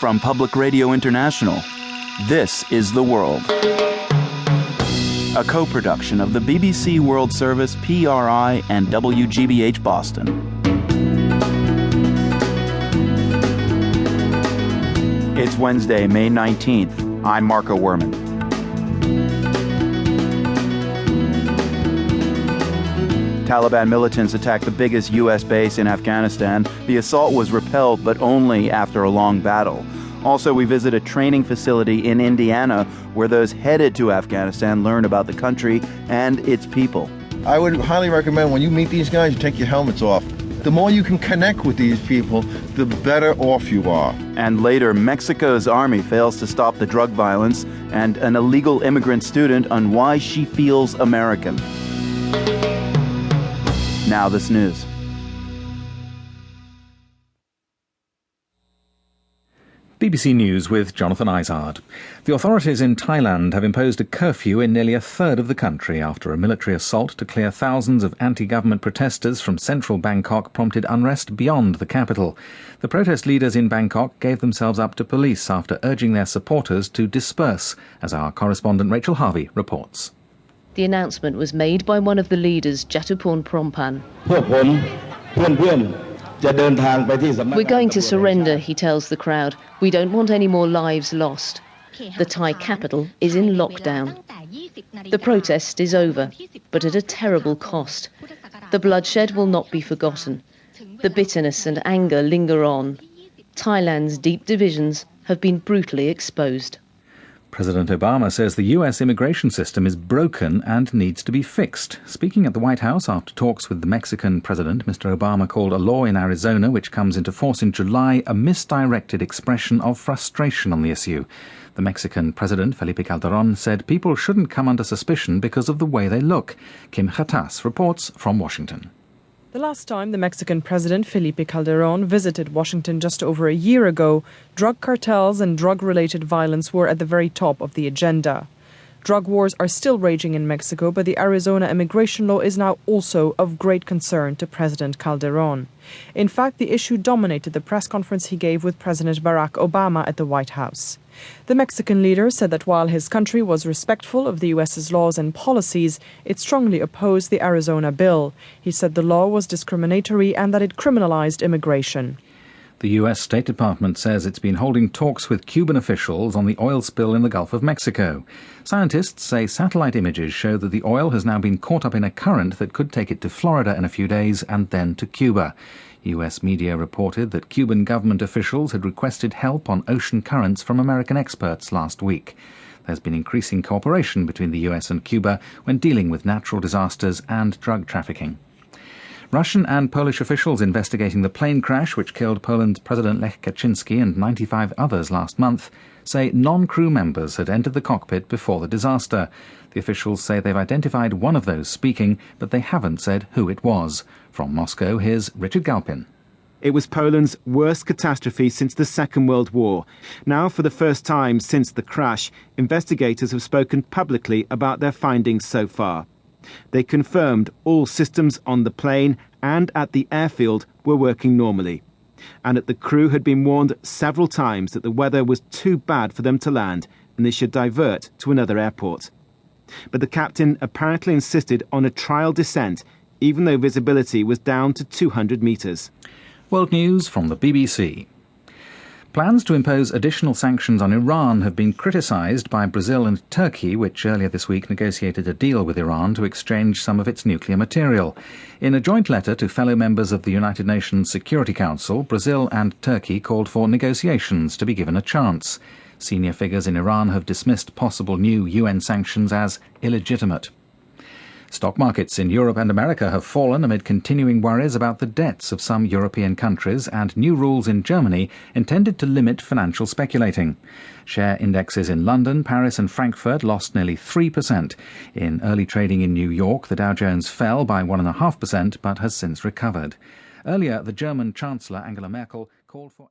From Public Radio International, this is The World. A co-production of the BBC World Service, PRI, and WGBH Boston. It's Wednesday, May 19th. I'm Marco Werman. Taliban militants attacked the biggest U.S. base in Afghanistan. The assault was repelled, but only after a long battle. Also, we visit a training facility in Indiana where those headed to Afghanistan learn about the country and its people. I would highly recommend when you meet these guys, you take your helmets off. The more you can connect with these people, the better off you are. And later, Mexico's army fails to stop the drug violence, and an illegal immigrant student on why she feels American. Now this news. BBC News with Jonathan Izard. The authorities in Thailand have imposed a curfew in nearly a third of the country after a military assault to clear thousands of anti-government protesters from central Bangkok prompted unrest beyond the capital. The protest leaders in Bangkok gave themselves up to police after urging their supporters to disperse, as our correspondent Rachel Harvey reports. The announcement was made by one of the leaders, Jatuporn Prompan. We're going to surrender, he tells the crowd. We don't want any more lives lost. The Thai capital is in lockdown. The protest is over, but at a terrible cost. The bloodshed will not be forgotten. The bitterness and anger linger on. Thailand's deep divisions have been brutally exposed. President Obama says the U.S. immigration system is broken and needs to be fixed. Speaking at the White House after talks with the Mexican president, Mr. Obama called a law in Arizona which comes into force in July a misdirected expression of frustration on the issue. The Mexican president, Felipe Calderón, said people shouldn't come under suspicion because of the way they look. Kim Khatas reports from Washington. The last time the Mexican president, Felipe Calderón, visited Washington just over a year ago, drug cartels and drug-related violence were at the very top of the agenda. Drug wars are still raging in Mexico, but the Arizona immigration law is now also of great concern to President Calderón. In fact, the issue dominated the press conference he gave with President Barack Obama at the White House. The Mexican leader said that while his country was respectful of the U.S.'s laws and policies, it strongly opposed the Arizona bill. He said the law was discriminatory and that it criminalized immigration. The U.S. State Department says it's been holding talks with Cuban officials on the oil spill in the Gulf of Mexico. Scientists say satellite images show that the oil has now been caught up in a current that could take it to Florida in a few days and then to Cuba. U.S. media reported that Cuban government officials had requested help on ocean currents from American experts last week. There's been increasing cooperation between the U.S. and Cuba when dealing with natural disasters and drug trafficking. Russian and Polish officials investigating the plane crash which killed Poland's President Lech Kaczynski and 95 others last month say non-crew members had entered the cockpit before the disaster. The officials say they've identified one of those speaking, but they haven't said who it was. From Moscow, here's Richard Galpin. It was Poland's worst catastrophe since the Second World War. Now, for the first time since the crash, investigators have spoken publicly about their findings so far. They confirmed all systems on the plane and at the airfield were working normally, and that the crew had been warned several times that the weather was too bad for them to land and they should divert to another airport. But the captain apparently insisted on a trial descent, even though visibility was down to 200 metres. World News from the BBC. Plans to impose additional sanctions on Iran have been criticised by Brazil and Turkey, which earlier this week negotiated a deal with Iran to exchange some of its nuclear material. In a joint letter to fellow members of the United Nations Security Council, Brazil and Turkey called for negotiations to be given a chance. Senior figures in Iran have dismissed possible new UN sanctions as illegitimate. Stock markets in Europe and America have fallen amid continuing worries about the debts of some European countries and new rules in Germany intended to limit financial speculating. Share indexes in London, Paris and Frankfurt lost nearly 3%. In early trading in New York, the Dow Jones fell by 1.5% but has since recovered. Earlier, the German Chancellor Angela Merkel called for